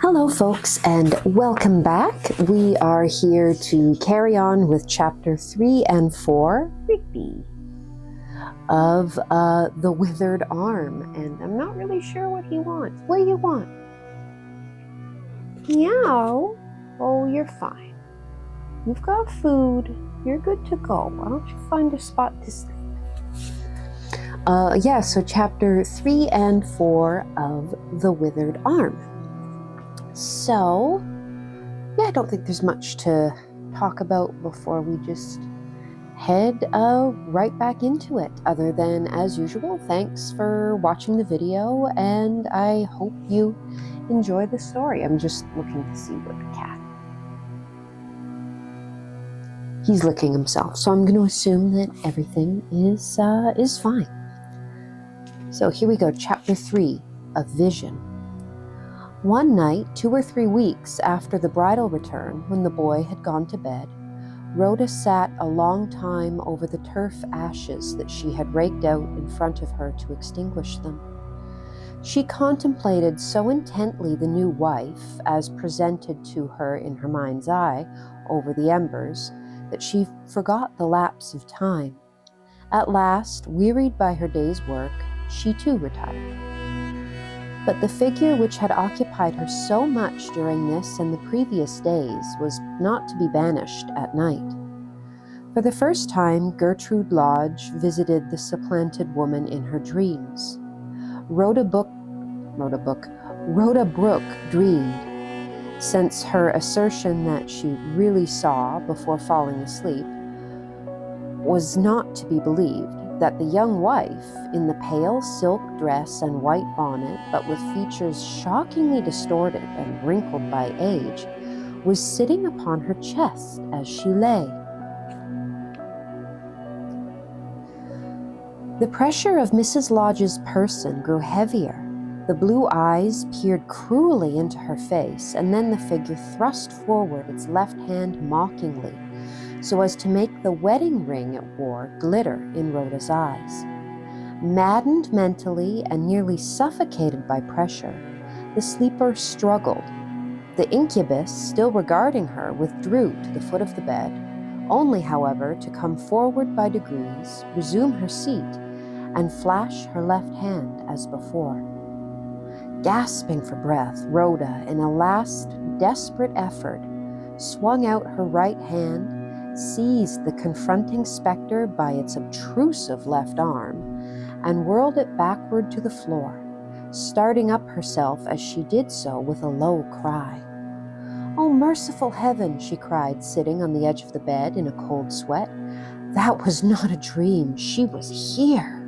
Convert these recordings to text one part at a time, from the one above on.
Hello folks, and welcome back. We are here to carry on with chapter 3 and 4 of The Withered Arm, and I'm not really sure what he wants. What do you want? Meow. Oh, you're fine. You've got food. You're good to go. Why don't you find a spot to sleep? So chapter 3 and 4 of The Withered Arm. So, I don't think there's much to talk about before we just head right back into it, other than, as usual, thanks for watching the video, and I hope you enjoy the story. I'm just looking to see what the cat... He's licking himself, so I'm going to assume that everything is fine. So here we go, chapter 3, A Vision. One night, 2 or 3 weeks after the bridal return, when the boy had gone to bed, Rhoda sat a long time over the turf ashes that she had raked out in front of her to extinguish them. She contemplated so intently the new wife, as presented to her in her mind's eye over the embers, that she forgot the lapse of time. At last, wearied by her day's work, she too retired. But the figure which had occupied her so much during this and the previous days was not to be banished at night. For the first time, Gertrude Lodge visited the supplanted woman in her dreams. Rhoda Brooke dreamed, since her assertion that she really saw before falling asleep was not to be believed, that the young wife, in the pale silk dress and white bonnet, but with features shockingly distorted and wrinkled by age, was sitting upon her chest as she lay. The pressure of Mrs. Lodge's person grew heavier. The blue eyes peered cruelly into her face, and then the figure thrust forward its left hand mockingly, so as to make the wedding ring it wore glitter in Rhoda's eyes. Maddened mentally and nearly suffocated by pressure, the sleeper struggled. The incubus, still regarding her, withdrew to the foot of the bed, only, however, to come forward by degrees, resume her seat, and flash her left hand as before. Gasping for breath, Rhoda, in a last desperate effort, swung out her right hand, seized the confronting specter by its obtrusive left arm, and whirled it backward to the floor, starting up herself as she did so with a low cry. "Oh, merciful heaven," she cried, sitting on the edge of the bed in a cold sweat. "That was not a dream. She was here."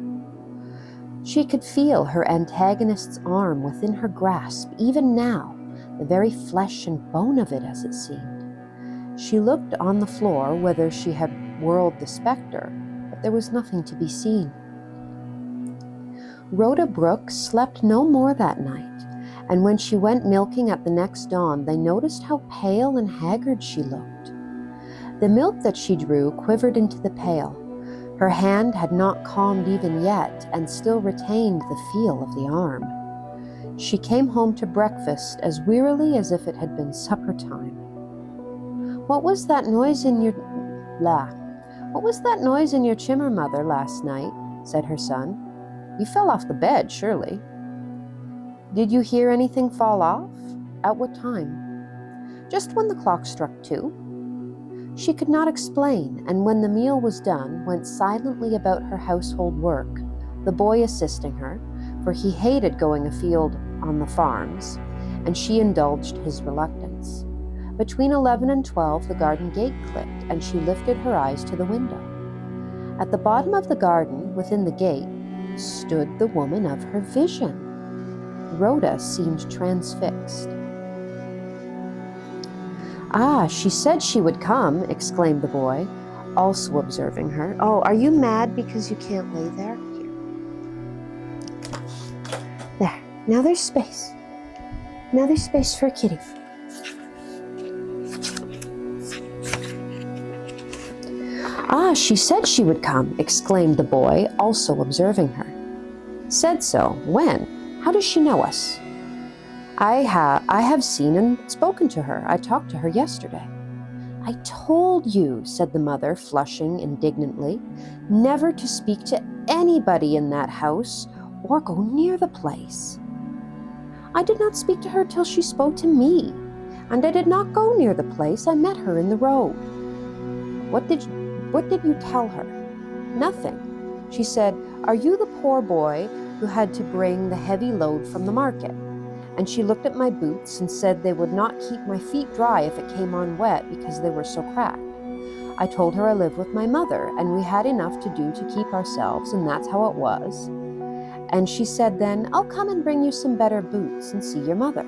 She could feel her antagonist's arm within her grasp, even now, the very flesh and bone of it, as it seemed. She looked on the floor whether she had whirled the spectre, but there was nothing to be seen. Rhoda Brooke slept no more that night, and when she went milking at the next dawn, they noticed how pale and haggard she looked. The milk that she drew quivered into the pail. Her hand had not calmed even yet, and still retained the feel of the arm. She came home to breakfast as wearily as if it had been supper time. What was that noise in your chimmer, mother, last night?" said her son. "You fell off the bed, surely." "Did you hear anything fall off? At what time?" "Just when the clock struck 2. She could not explain, and when the meal was done, went silently about her household work, the boy assisting her, for he hated going afield on the farms, and she indulged his reluctance. Between 11 and 12, the garden gate clicked, and she lifted her eyes to the window. At the bottom of the garden, within the gate, stood the woman of her vision. Rhoda seemed transfixed. "Ah, she said she would come," exclaimed the boy, also observing her. "Oh, are you mad because you can't lay there? Here. There. Now there's space. Now there's space for a kitty." "Ah, she said she would come," exclaimed the boy, also observing her. "Said so? When? How does she know us?" I have seen and spoken to her. I talked to her yesterday." "I told you," said the mother, flushing indignantly, "never to speak to anybody in that house or go near the place." "I did not speak to her till she spoke to me, and I did not go near the place. I met her in the road." What did you tell her?" "Nothing. She said, 'Are you the poor boy who had to bring the heavy load from the market?' And she looked at my boots and said they would not keep my feet dry if it came on wet because they were so cracked. I told her I lived with my mother and we had enough to do to keep ourselves, and that's how it was. And she said then, 'I'll come and bring you some better boots and see your mother.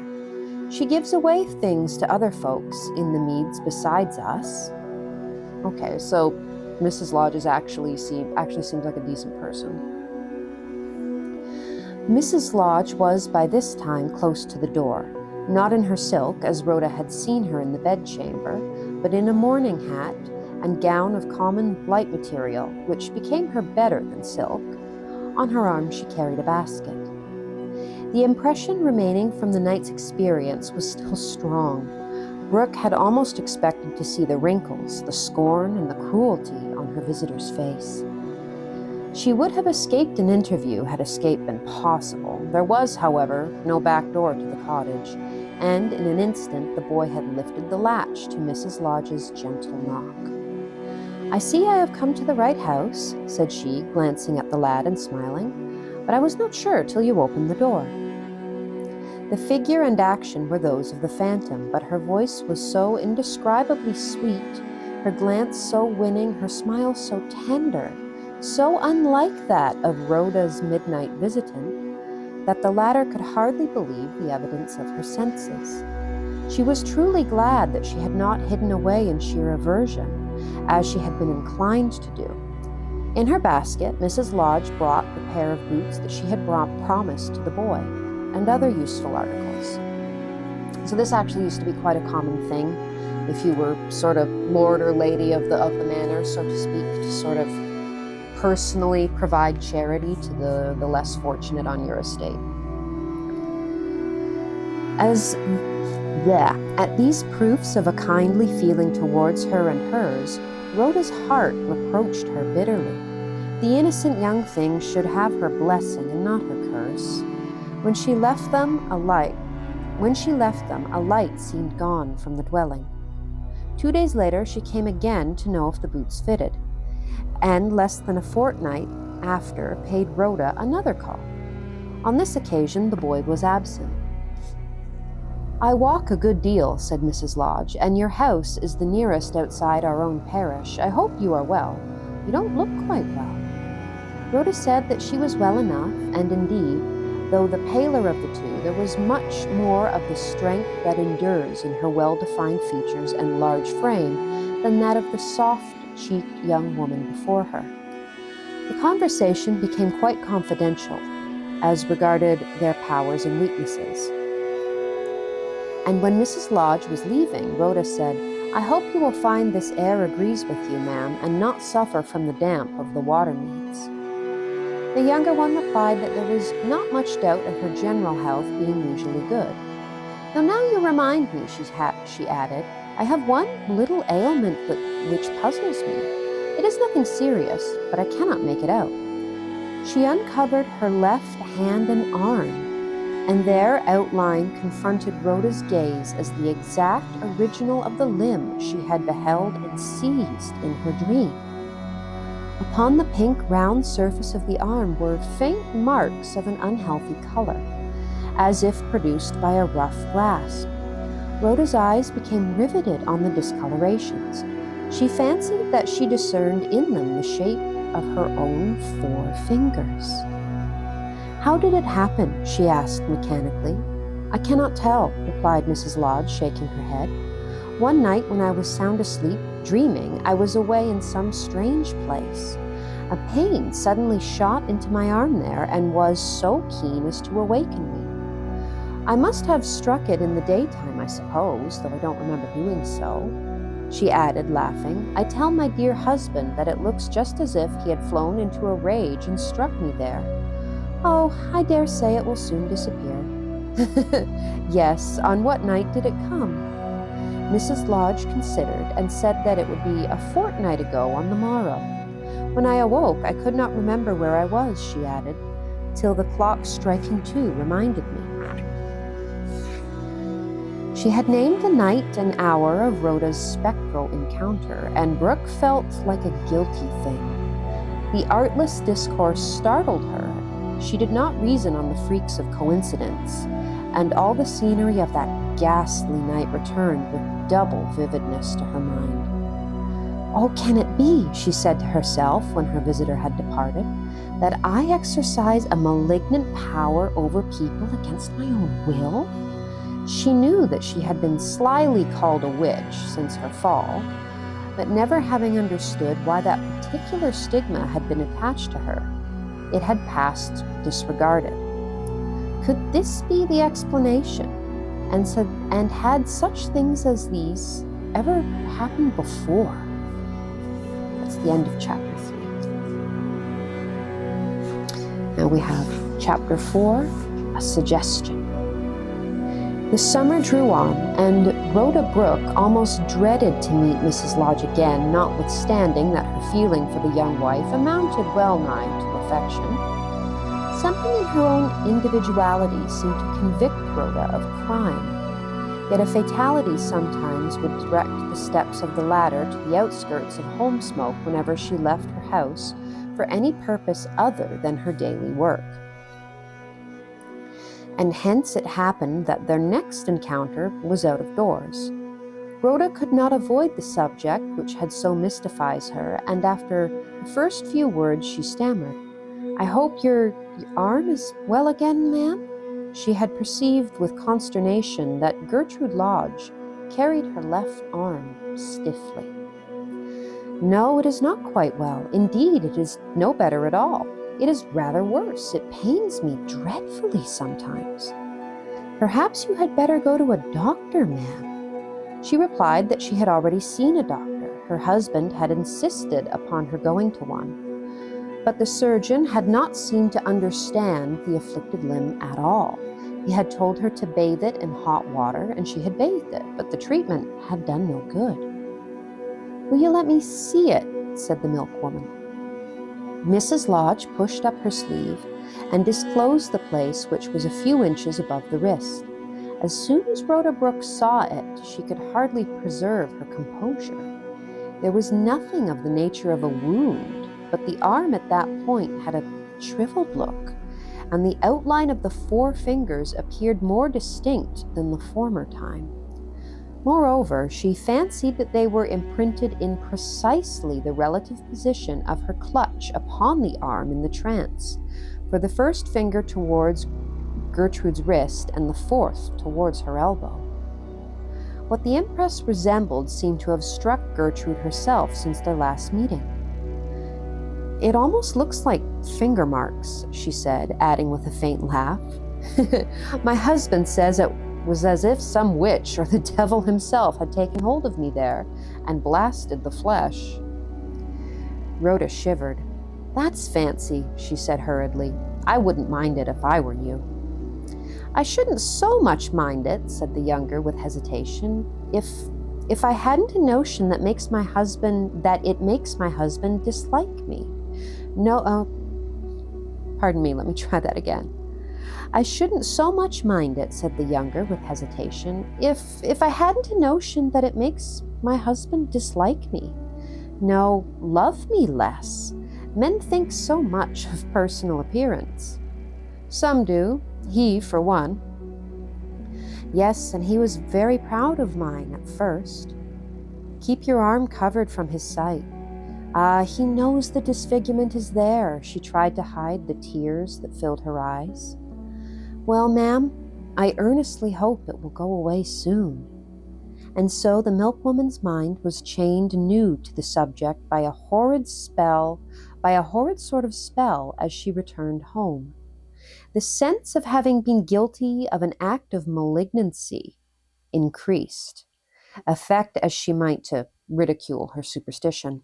She gives away things to other folks in the meads besides us.'" Okay, so Mrs. Lodge actually seems like a decent person. Mrs. Lodge was by this time close to the door, not in her silk as Rhoda had seen her in the bedchamber, but in a morning hat and gown of common light material, which became her better than silk. On her arm she carried a basket. The impression remaining from the night's experience was still strong. Brooke had almost expected to see the wrinkles, the scorn, and the cruelty on her visitor's face. She would have escaped an interview had escape been possible. There was, however, no back door to the cottage, and in an instant the boy had lifted the latch to Mrs. Lodge's gentle knock. "I see I have come to the right house," said she, glancing at the lad and smiling, "but I was not sure till you opened the door." The figure and action were those of the phantom, but her voice was so indescribably sweet, her glance so winning, her smile so tender, so unlike that of Rhoda's midnight visitant, that the latter could hardly believe the evidence of her senses. She was truly glad that she had not hidden away in sheer aversion, as she had been inclined to do. In her basket, Mrs. Lodge brought the pair of boots that she had promised to the boy, and other useful articles. So this actually used to be quite a common thing, if you were sort of lord or lady of the manor, so to speak, to sort of personally provide charity to the less fortunate on your estate. At these proofs of a kindly feeling towards her and hers, Rhoda's heart reproached her bitterly. The innocent young thing should have her blessing and not her curse. When she left them, a light seemed gone from the dwelling. 2 days later, she came again to know if the boots fitted, and less than a fortnight after paid Rhoda another call. On this occasion, the boy was absent. "I walk a good deal," said Mrs. Lodge, "and your house is the nearest outside our own parish. I hope you are well. You don't look quite well." Rhoda said that she was well enough, and indeed, though the paler of the two, there was much more of the strength that endures in her well-defined features and large frame than that of the soft-cheeked young woman before her. The conversation became quite confidential as regarded their powers and weaknesses. And when Mrs. Lodge was leaving, Rhoda said, "I hope you will find this air agrees with you, ma'am, and not suffer from the damp of the water meads." The younger one replied that there was not much doubt of her general health being usually good. "Though now you remind me," she added, "I have one little ailment which puzzles me. It is nothing serious, but I cannot make it out." She uncovered her left hand and arm, and their outline confronted Rhoda's gaze as the exact original of the limb she had beheld and seized in her dream. Upon the pink round surface of the arm were faint marks of an unhealthy color, as if produced by a rough grasp. Rhoda's eyes became riveted on the discolorations. She fancied that she discerned in them the shape of her own 4 fingers. "How did it happen?" she asked mechanically. "I cannot tell," replied Mrs. Lodge, shaking her head. "One night when I was sound asleep, dreaming, I was away in some strange place. A pain suddenly shot into my arm there and was so keen as to awaken me. I must have struck it in the daytime, I suppose, though I don't remember doing so." She added, laughing, "I tell my dear husband that it looks just as if he had flown into a rage and struck me there. Oh, I dare say it will soon disappear." Yes, on what night did it come? Mrs. Lodge considered and said that it would be a fortnight ago on the morrow. When I awoke, I could not remember where I was, she added, till the clock striking 2 reminded me. She had named the night and hour of Rhoda's spectral encounter, and Brooke felt like a guilty thing. The artless discourse startled her. She did not reason on the freaks of coincidence, and all the scenery of that ghastly night returned with double vividness to her mind. "Oh, can it be," she said to herself when her visitor had departed, "that I exercise a malignant power over people against my own will?" She knew that she had been slyly called a witch since her fall, but never having understood why that particular stigma had been attached to her, it had passed disregarded. Could this be the explanation? And had such things as these ever happened before? That's the end of chapter 3. Now we have chapter 4, a suggestion. The summer drew on, and Rhoda Brooke almost dreaded to meet Mrs. Lodge again, notwithstanding that her feeling for the young wife amounted well nigh to affection. Something in her own individuality seemed to convict Rhoda of crime, yet a fatality sometimes would direct the steps of the latter to the outskirts of home smoke whenever she left her house for any purpose other than her daily work. And hence it happened that their next encounter was out of doors. Rhoda could not avoid the subject which had so mystified her, and after the first few words she stammered, "I hope your arm is well again, ma'am?" She had perceived with consternation that Gertrude Lodge carried her left arm stiffly. "No, it is not quite well. Indeed, it is no better at all. It is rather worse. It pains me dreadfully sometimes." "Perhaps you had better go to a doctor, ma'am." She replied that she had already seen a doctor. Her husband had insisted upon her going to one, but the surgeon had not seemed to understand the afflicted limb at all. He had told her to bathe it in hot water, and she had bathed it, but the treatment had done no good. "Will you let me see it?" said the milkwoman. Mrs. Lodge pushed up her sleeve and disclosed the place, which was a few inches above the wrist. As soon as Rhoda Brooke saw it, she could hardly preserve her composure. There was nothing of the nature of a wound, but the arm at that point had a shriveled look, and the outline of the 4 fingers appeared more distinct than the former time. Moreover, she fancied that they were imprinted in precisely the relative position of her clutch upon the arm in the trance, for the first finger towards Gertrude's wrist and the 4th towards her elbow. What the impress resembled seemed to have struck Gertrude herself since their last meeting. "It almost looks like finger marks," she said, adding with a faint laugh. "My husband says it was as if some witch or the devil himself had taken hold of me there and blasted the flesh." Rhoda shivered. "That's fancy," she said hurriedly. "I wouldn't mind it if I were you." "I shouldn't so much mind it," said the younger with hesitation, if I hadn't a notion that it makes my husband dislike me. Pardon me, let me try that again. "I shouldn't so much mind it," said the younger with hesitation, if I hadn't a notion that it makes my husband dislike me. No, love me less. Men think so much of personal appearance." "Some do, he for one." "Yes, and he was very proud of mine at first." "Keep your arm covered from his sight." "Ah, he knows the disfigurement is there." She tried to hide the tears that filled her eyes. "Well, ma'am, I earnestly hope it will go away soon." And so the milkwoman's mind was chained anew to the subject by a horrid sort of spell as she returned home. The sense of having been guilty of an act of malignancy increased, affect as she might to ridicule her superstition.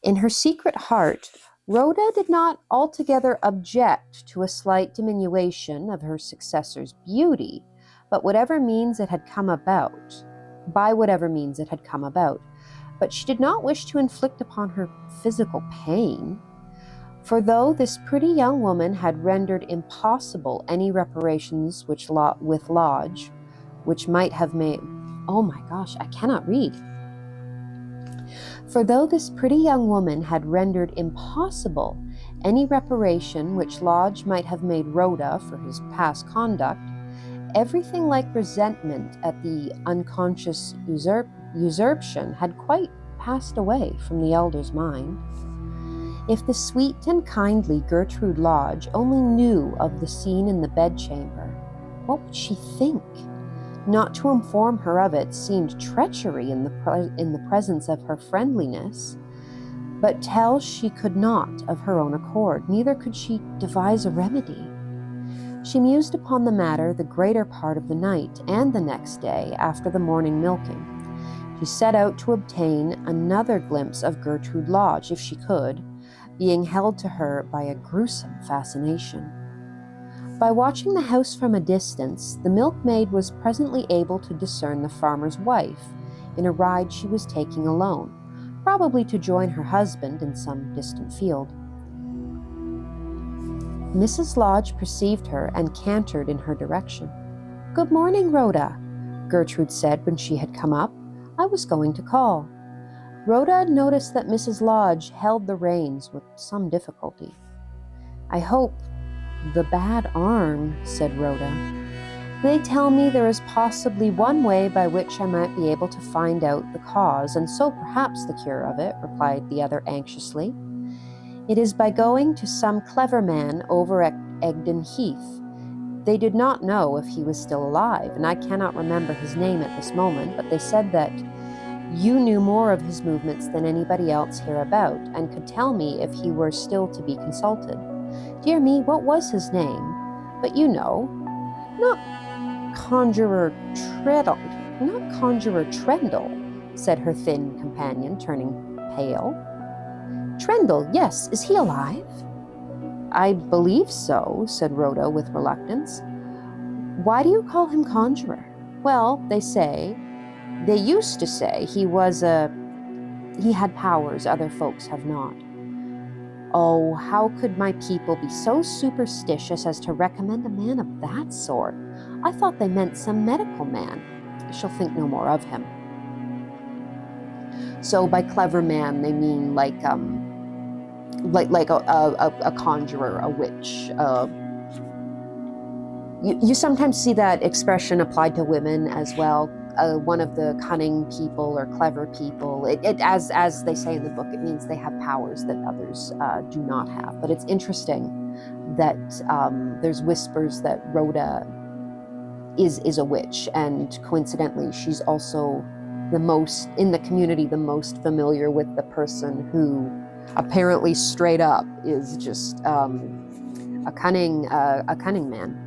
In her secret heart, Rhoda did not altogether object to a slight diminution of her successor's beauty, but by whatever means it had come about, but she did not wish to inflict upon her physical pain. For though this pretty young woman had rendered impossible any reparations which Lodge, which might have made, oh my gosh, I cannot read. For though this pretty young woman had rendered impossible any reparation which Lodge might have made Rhoda for his past conduct, everything like resentment at the unconscious usurpation had quite passed away from the elder's mind. If the sweet and kindly Gertrude Lodge only knew of the scene in the bedchamber, what would she think? Not to inform her of it seemed treachery in the presence of her friendliness, but tell she could not of her own accord, neither could she devise a remedy. She mused upon the matter the greater part of the night, and the next day, after the morning milking, she set out to obtain another glimpse of Gertrude Lodge, if she could, being held to her by a gruesome fascination. By watching the house from a distance, the milkmaid was presently able to discern the farmer's wife in a ride she was taking alone, probably to join her husband in some distant field. Mrs. Lodge perceived her and cantered in her direction. "Good morning, Rhoda," Gertrude said when she had come up. "I was going to call." Rhoda noticed that Mrs. Lodge held the reins with some difficulty. "I hope the bad arm," said Rhoda. "They tell me there is possibly one way by which I might be able to find out the cause, and so perhaps the cure of it," replied the other anxiously. "It is by going to some clever man over at Egdon Heath. They did not know if he was still alive, and I cannot remember his name at this moment, but they said that you knew more of his movements than anybody else hereabout, and could tell me if he were still to be consulted. Dear me, what was his name? But you know, not Conjurer Trendle, said her thin companion, turning pale. Trendle, yes, is he alive? I believe so, said Rhoda with reluctance. Why do you call him Conjurer? Well, they used to say he had powers other folks have not. Oh, how could my people be so superstitious as to recommend a man of that sort? I thought they meant some medical man. I shall think no more of him. So by clever man, they mean like a conjurer, a witch. You sometimes see that expression applied to women as well. One of the cunning people or clever people. As they say in the book, it means they have powers that others do not have. But it's interesting that there's whispers that Rhoda is a witch, and coincidentally, she's also the most familiar with the person who apparently straight up is just a cunning man.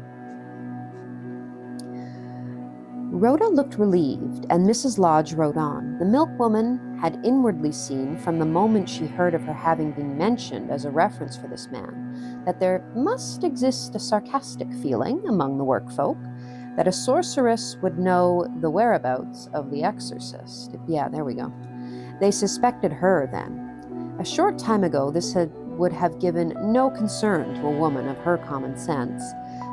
Rhoda looked relieved, and Mrs. Lodge rode on. The milkwoman had inwardly seen, from the moment she heard of her having been mentioned as a reference for this man, that there must exist a sarcastic feeling among the workfolk, that a sorceress would know the whereabouts of the exorcist. Yeah, there we go. They suspected her then. A short time ago, this would have given no concern to a woman of her common sense,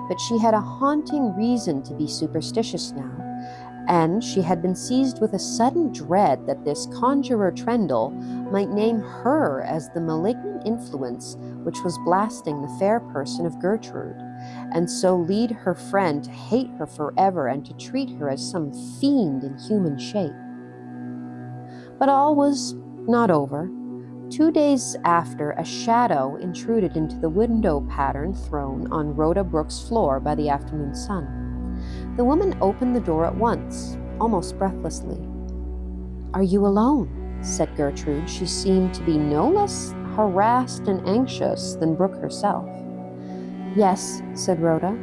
but she had a haunting reason to be superstitious now, and she had been seized with a sudden dread that this conjurer Trendle might name her as the malignant influence which was blasting the fair person of Gertrude, and so lead her friend to hate her forever and to treat her as some fiend in human shape. But all was not over. 2 days after, a shadow intruded into the window pattern thrown on Rhoda Brooke's floor by the afternoon sun. The woman opened the door at once, almost breathlessly. "Are you alone?" said Gertrude. She seemed to be no less harassed and anxious than Brooke herself. "Yes," said Rhoda.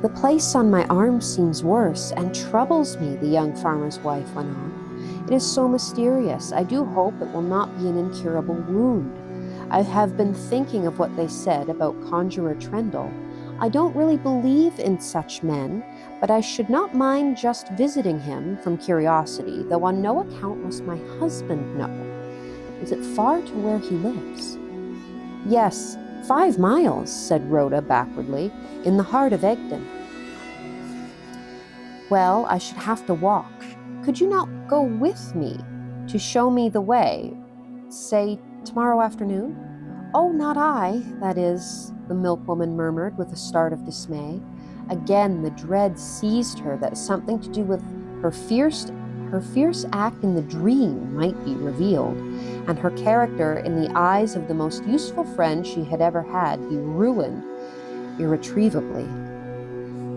"The place on my arm seems worse and troubles me," the young farmer's wife went on. "It is so mysterious. I do hope it will not be an incurable wound. I have been thinking of what they said about Conjurer Trendle. I don't really believe in such men, but I should not mind just visiting him from curiosity, though on no account must my husband know. Is it far to where he lives? Yes, 5 miles, said Rhoda backwardly, in the heart of Egdon. Well, I should have to walk. Could you not go with me to show me the way, say tomorrow afternoon? Oh, not I, that is, the milkwoman murmured with a start of dismay. Again, the dread seized her that something to do with her fierce act in the dream might be revealed, and her character in the eyes of the most useful friend she had ever had be ruined irretrievably.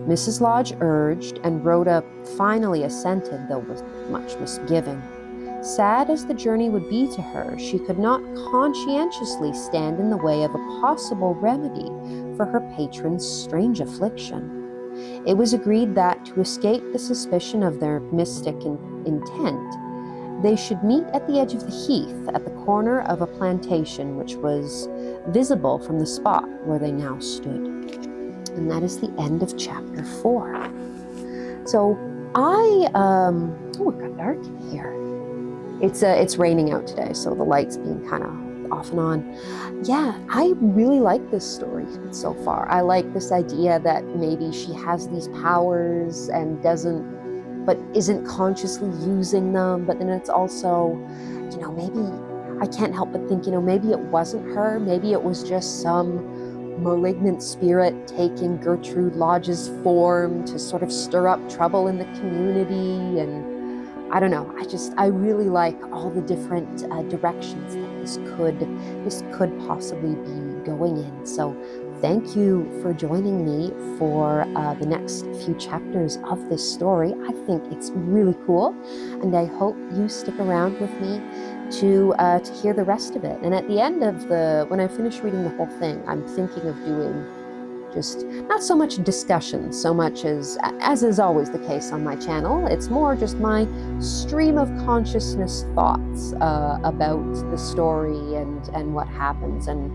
Mrs. Lodge urged, and Rhoda finally assented, though with much misgiving. Sad as the journey would be to her, she could not conscientiously stand in the way of a possible remedy for her patron's strange affliction. It was agreed that, to escape the suspicion of their mystic intent, they should meet at the edge of the heath at the corner of a plantation which was visible from the spot where they now stood. And that is the end of chapter 4. So it got dark in here. It's raining out today, so the light's being kind of off and on. Yeah, I really like this story so far. I like this idea that maybe she has these powers and isn't consciously using them, but then it's also, maybe I can't help but think, maybe it wasn't her, maybe it was just some malignant spirit taking Gertrude Lodge's form to sort of stir up trouble in the community. And I don't know, I really like all the different directions that this could possibly be going in. So thank you for joining me for the next few chapters of this story. I think it's really cool, and I hope you stick around with me to hear the rest of it. And at the end of when I finish reading the whole thing, I'm thinking of doing just not so much discussion, so much as is always the case on my channel. It's more just my stream of consciousness thoughts about the story and what happens, and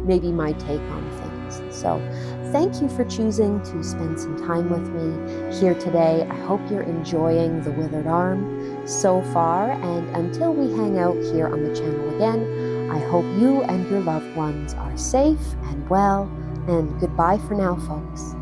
maybe my take on things. So thank you for choosing to spend some time with me here today. I hope you're enjoying The Withered Arm so far, and until we hang out here on the channel again, I hope you and your loved ones are safe and well, and goodbye for now, folks.